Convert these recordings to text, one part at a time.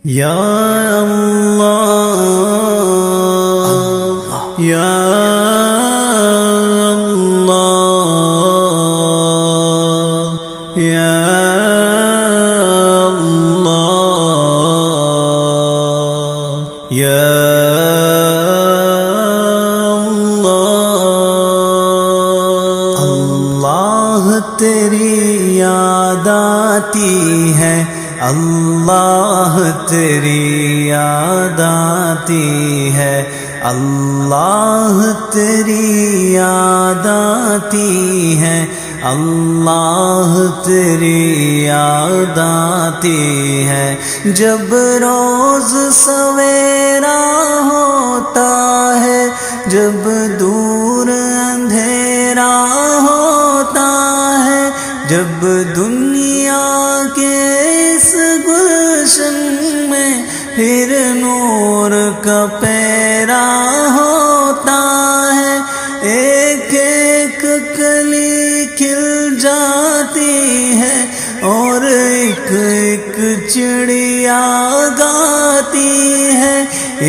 یا اللہ یا اللہ یا اللہ یا اللہ تیری یاد آتی ہے، اللہ تیری یاد آتی ہے، اللہ تیری یاد آتی ہے، اللہ تیری یاد آتی ہے۔ جب روز سویرا ہوتا ہے، جب دور اندھیرا ہوتا ہے، جب دنیا کے اس گلشن میں پھر نور کا پیرا ہوتا ہے، ایک ایک کلی کھل جاتی ہے اور ایک ایک چڑیا گاتی ہے۔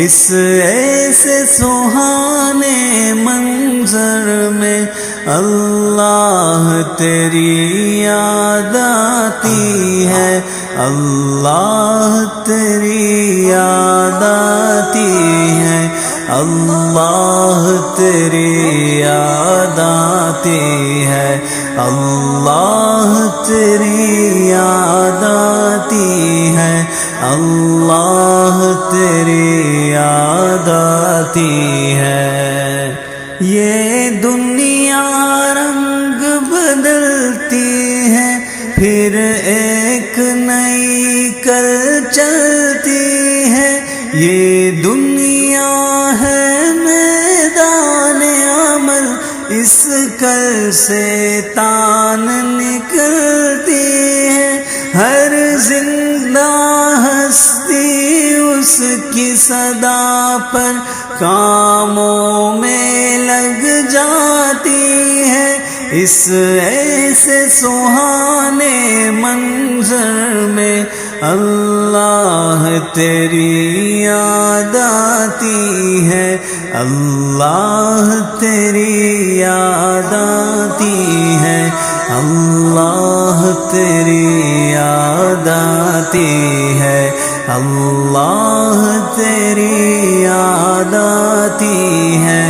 اس ایسے سہانے منظر میں اللہ تیری یاد آتی ہے، اللہ تیری یاد آتی ہے، اللہ تیری یاد آتی ہے، اللہ تیری یاد آتی ہے، اللہ تیری یاد آتی ہے۔ یہ دنیا رنگ بدلتی ہے، پھر ایک نئی کل چلتی ہے، یہ دنیا ہے میدان عمل، اس کل سے تان نکلتی ہے، ہر زندہ ہستی اس کی صدا پر کاموں میں لگ جاتی ہے۔ اس ایسے سہانے منظر میں اللہ تیری یاد آتی ہے، اللہ تیری یاد آتی ہے، اللہ تیری یاد آتی ہے، اللہ تیری یاد آتی ہے،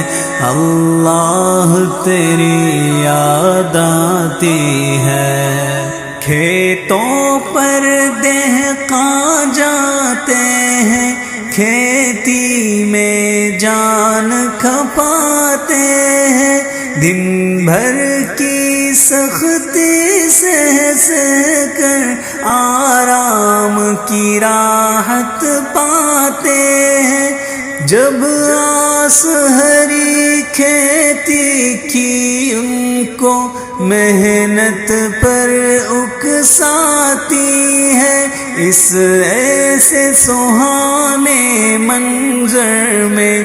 اللہ تیری یاد آتی ہے۔ کھیتوں پر دہقاں جاتے ہیں، کھیتی میں جان کھپاتے ہیں، دن بھر کی سختی سہ سہ کر آرام کی راحت پاتے ہیں۔ جب آس ہری کھیتی کی ان کو محنت پر اکساتی ہے، اس ایسے سہانے منظر میں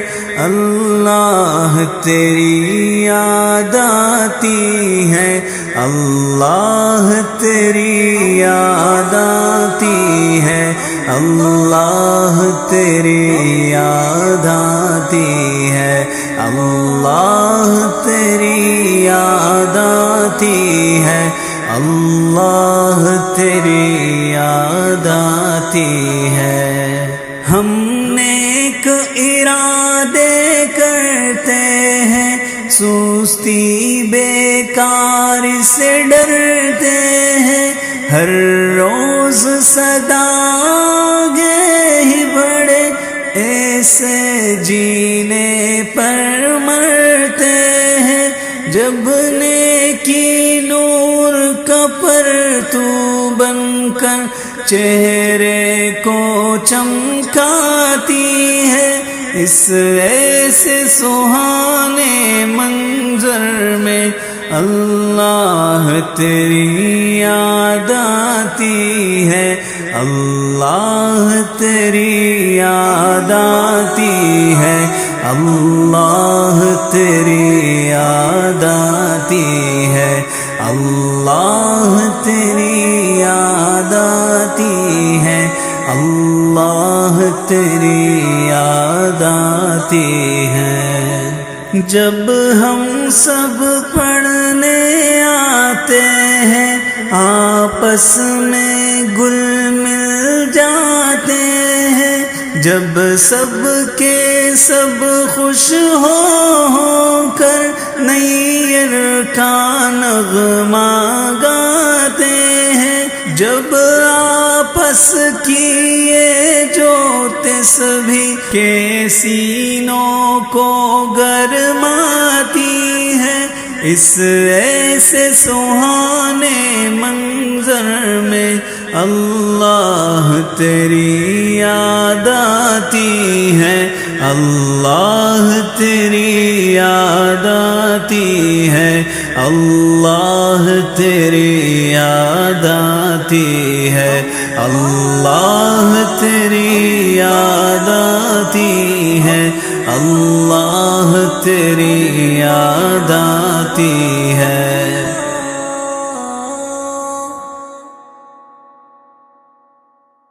اللہ تیری یاد آتی ہے، اللہ تیری یاد آتی ہے، اللہ تیری یاد آتی ہے، اللہ تیری یاد آتی ہے، اللہ تیری یاد آتی ہے۔ ہم نیک ارادے کرتے ہیں، سستی بیکار سے ڈرتے ہیں، ہر روز صدا آگے ہی بڑھے ایسے جینے پر مرتے ہیں۔ جب نیکی نور کا پرتو بن کر چہرے کو چمکاتی ہے، اس ایسے سہانے منظر میں اللہ تیری یاد آتی ہے، اللہ تیری یاد آتی ہے، اللہ تیری یاد آتی ہے، اللہ تیری یاد آتی ہے، اللہ تیری یاد آتی ہے۔ جب ہم سب پڑھنے آتے ہیں آپس میں گل مل جاتے ہیں، جب سب کے سب خوش ہو کر نیر کا نغمہ گاتے ہیں، جب آپس کی یہ جو تسبیح کے سینوں کو گرماتی ہے، اس ایسے سہانے منظر میں اللہ تیری یاد آتی ہے، اللہ تیری یاد آتی ہے، اللہ تیری یاد آتی ہے، اللہ تیری یاد آتی ہے، اللہ تیری یاد آتی ہے۔